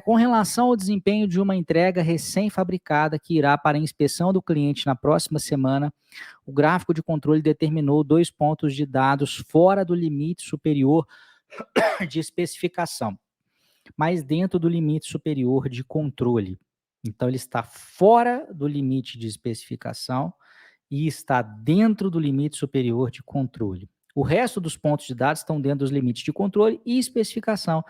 com relação ao desempenho de uma entrega recém-fabricada que irá para a inspeção do cliente na próxima semana, o gráfico de controle determinou 2 pontos de dados fora do limite superior de especificação, mas dentro do limite superior de controle. Então, ele está fora do limite de especificação e está dentro do limite superior de controle. O resto dos pontos de dados estão dentro dos limites de controle e especificação.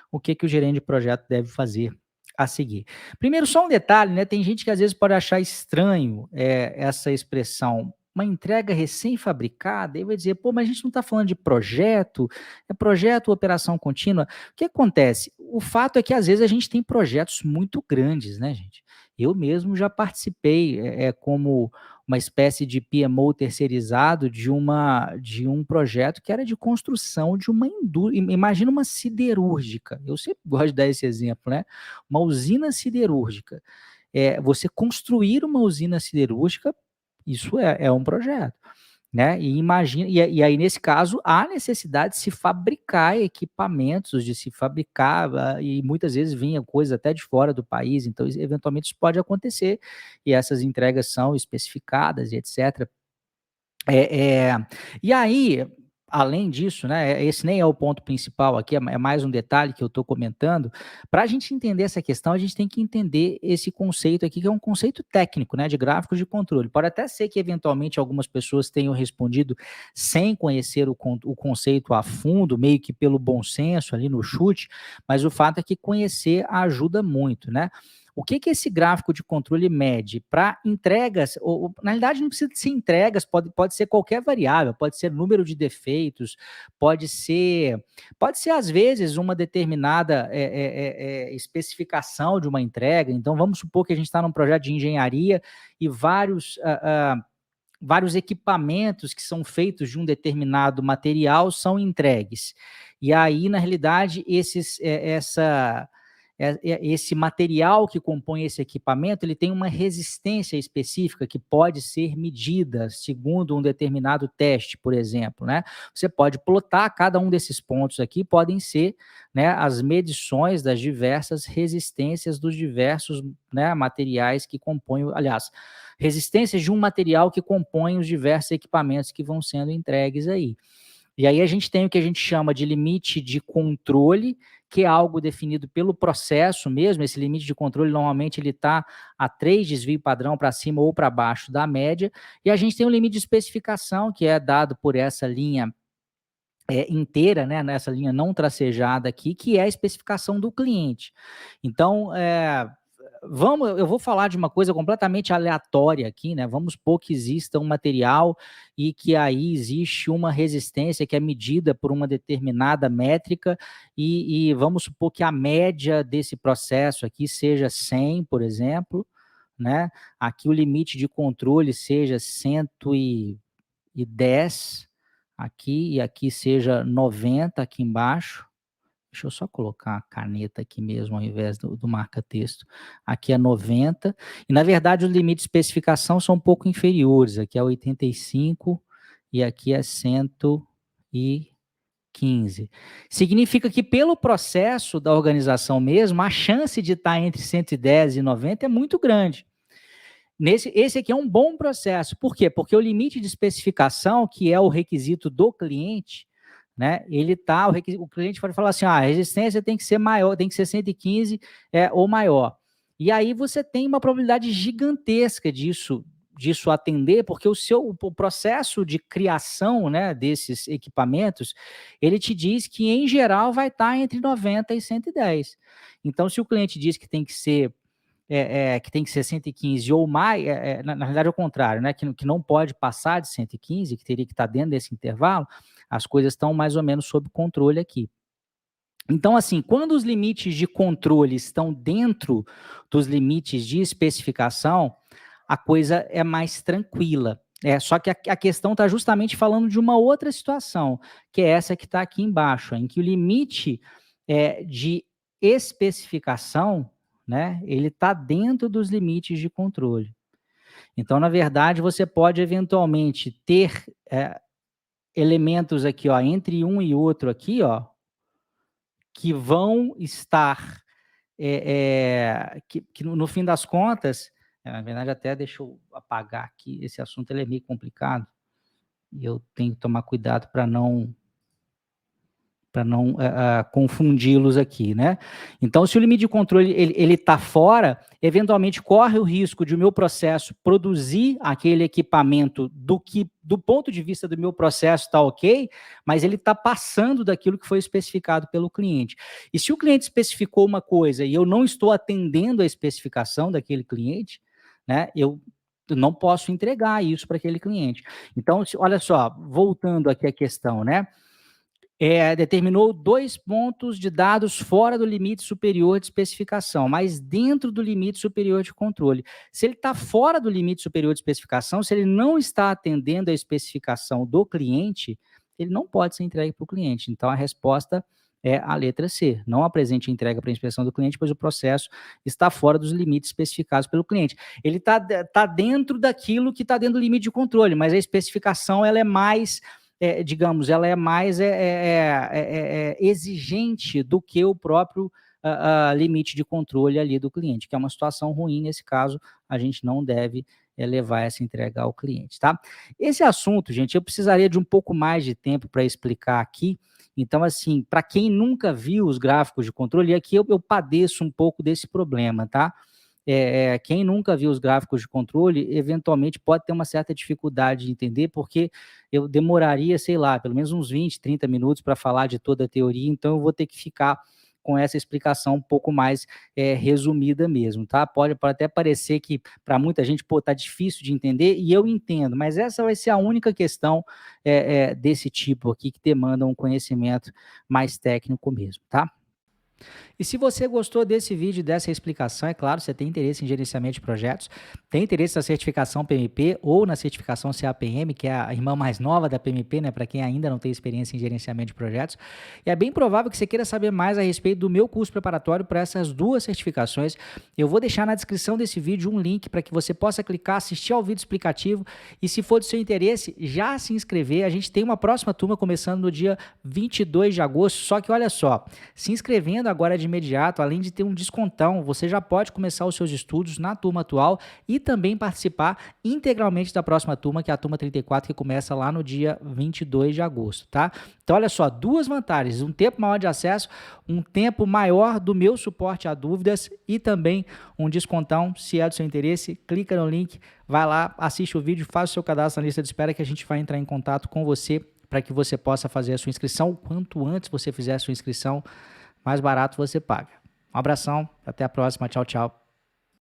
O que o gerente de projeto deve fazer a seguir? Primeiro, só um detalhe, né? Tem gente que às vezes pode achar estranho essa expressão, uma entrega recém-fabricada, e vai dizer, pô, mas a gente não está falando de projeto, é projeto ou operação contínua. O que acontece? O fato é que às vezes a gente tem projetos muito grandes, né, gente? Eu mesmo já participei como uma espécie de PMO terceirizado de um projeto que era de construção de uma indústria. Imagina uma siderúrgica. Eu sempre gosto de dar esse exemplo, né? Uma usina siderúrgica. Você construir uma usina siderúrgica, isso é um projeto. Né? E imagina, e aí, nesse caso, há necessidade de se fabricar equipamentos, de se fabricar, e muitas vezes vinha coisa até de fora do país, então, eventualmente, isso pode acontecer, e essas entregas são especificadas, e etc. E aí, além disso, né, esse nem é o ponto principal aqui, é mais um detalhe que eu estou comentando. Para a gente entender essa questão, a gente tem que entender esse conceito aqui, que é um conceito técnico, né, de gráficos de controle. Pode até ser que, eventualmente, algumas pessoas tenham respondido sem conhecer o conceito a fundo, meio que pelo bom senso ali no chute, mas o fato é que conhecer ajuda muito, né? O que esse gráfico de controle mede? Para entregas, ou, na realidade não precisa ser entregas, pode ser qualquer variável, pode ser número de defeitos, pode ser às vezes uma determinada especificação de uma entrega. Então vamos supor que a gente está num projeto de engenharia e vários equipamentos que são feitos de um determinado material são entregues. E aí, na realidade, esse material que compõe esse equipamento, ele tem uma resistência específica que pode ser medida segundo um determinado teste, por exemplo, né? Você pode plotar cada um desses pontos aqui, podem ser, né, as medições das diversas resistências dos diversos, né, materiais que compõem, aliás, resistências de um material que compõe os diversos equipamentos que vão sendo entregues aí. E aí a gente tem o que a gente chama de limite de controle, que é algo definido pelo processo mesmo. Esse limite de controle, normalmente, ele está a 3 desvio padrão para cima ou para baixo da média. E a gente tem o limite de especificação, que é dado por essa linha inteira, né, nessa linha não tracejada aqui, que é a especificação do cliente. Então, eu vou falar de uma coisa completamente aleatória aqui, né? Vamos supor que exista um material e que aí existe uma resistência que é medida por uma determinada métrica e vamos supor que a média desse processo aqui seja 100, por exemplo, né? Aqui o limite de controle seja 110 aqui e aqui seja 90 aqui embaixo. Deixa eu só colocar a caneta aqui mesmo, ao invés do marca-texto. Aqui é 90. E, na verdade, os limites de especificação são um pouco inferiores. Aqui é 85 e aqui é 115. Significa que, pelo processo da organização mesmo, a chance de estar entre 110 e 90 é muito grande. Esse aqui é um bom processo. Por quê? Porque o limite de especificação, que é o requisito do cliente, né? O cliente pode falar assim: a resistência tem que ser maior, tem que ser 115 ou maior. E aí você tem uma probabilidade gigantesca disso atender, porque o processo de criação, né, desses equipamentos, ele te diz que, em geral, vai estar entre 90 e 110. Então, se o cliente diz que tem que ser 115 ou mais, na verdade é o contrário, né? Que não pode passar de 115, que teria que estar dentro desse intervalo, as coisas estão mais ou menos sob controle aqui. Então, assim, quando os limites de controle estão dentro dos limites de especificação, a coisa é mais tranquila. Só que a questão está justamente falando de uma outra situação, que é essa que está aqui embaixo, em que o limite de especificação, né, ele está dentro dos limites de controle. Então, na verdade, você pode eventualmente ter elementos aqui, ó, entre um e outro aqui, ó, que vão estar que no fim das contas, na verdade até deixa eu apagar aqui, esse assunto ele é meio complicado, e eu tenho que tomar cuidado para não confundi-los aqui, né? Então, se o limite de controle ele está fora, eventualmente corre o risco de o meu processo produzir aquele equipamento do ponto de vista do meu processo está ok, mas ele está passando daquilo que foi especificado pelo cliente. E se o cliente especificou uma coisa e eu não estou atendendo a especificação daquele cliente, né? Eu não posso entregar isso para aquele cliente. Então, olha só, voltando aqui à questão, né? Determinou 2 pontos de dados fora do limite superior de especificação, mas dentro do limite superior de controle. Se ele está fora do limite superior de especificação, se ele não está atendendo a especificação do cliente, ele não pode ser entregue para o cliente. Então, a resposta é a letra C. Não apresente entrega para a inspeção do cliente, pois o processo está fora dos limites especificados pelo cliente. Ele está dentro daquilo que está dentro do limite de controle, mas a especificação ela é mais... digamos, ela é mais exigente do que o próprio limite de controle ali do cliente, que é uma situação ruim. Nesse caso, a gente não deve levar essa entrega ao cliente, tá? Esse assunto, gente, eu precisaria de um pouco mais de tempo para explicar aqui. Então, assim, para quem nunca viu os gráficos de controle, aqui eu padeço um pouco desse problema, tá? Quem nunca viu os gráficos de controle, eventualmente pode ter uma certa dificuldade de entender, porque eu demoraria, sei lá, pelo menos uns 20, 30 minutos para falar de toda a teoria, então eu vou ter que ficar com essa explicação um pouco mais resumida mesmo, tá? Pode até parecer que para muita gente, pô, tá difícil de entender, e eu entendo, mas essa vai ser a única questão desse tipo aqui que demanda um conhecimento mais técnico mesmo, tá? E se você gostou desse vídeo, dessa explicação, é claro, você tem interesse em gerenciamento de projetos, tem interesse na certificação PMP ou na certificação CAPM, que é a irmã mais nova da PMP, né, para quem ainda não tem experiência em gerenciamento de projetos, e é bem provável que você queira saber mais a respeito do meu curso preparatório para essas duas certificações. Eu vou deixar na descrição desse vídeo um link para que você possa clicar, assistir ao vídeo explicativo, e se for do seu interesse, já se inscrever. A gente tem uma próxima turma começando no dia 22 de agosto, só que olha só, se inscrevendo agora de imediato, além de ter um descontão, você já pode começar os seus estudos na turma atual e também participar integralmente da próxima turma, que é a turma 34, que começa lá no dia 22 de agosto, tá? Então, olha só, duas vantagens: um tempo maior de acesso, um tempo maior do meu suporte a dúvidas e também um descontão. Se é do seu interesse, clica no link, vai lá, assiste o vídeo, faz o seu cadastro na lista de espera, que a gente vai entrar em contato com você para que você possa fazer a sua inscrição. Quanto antes você fizer a sua inscrição, mais barato você paga. Um abração, até a próxima, tchau, tchau.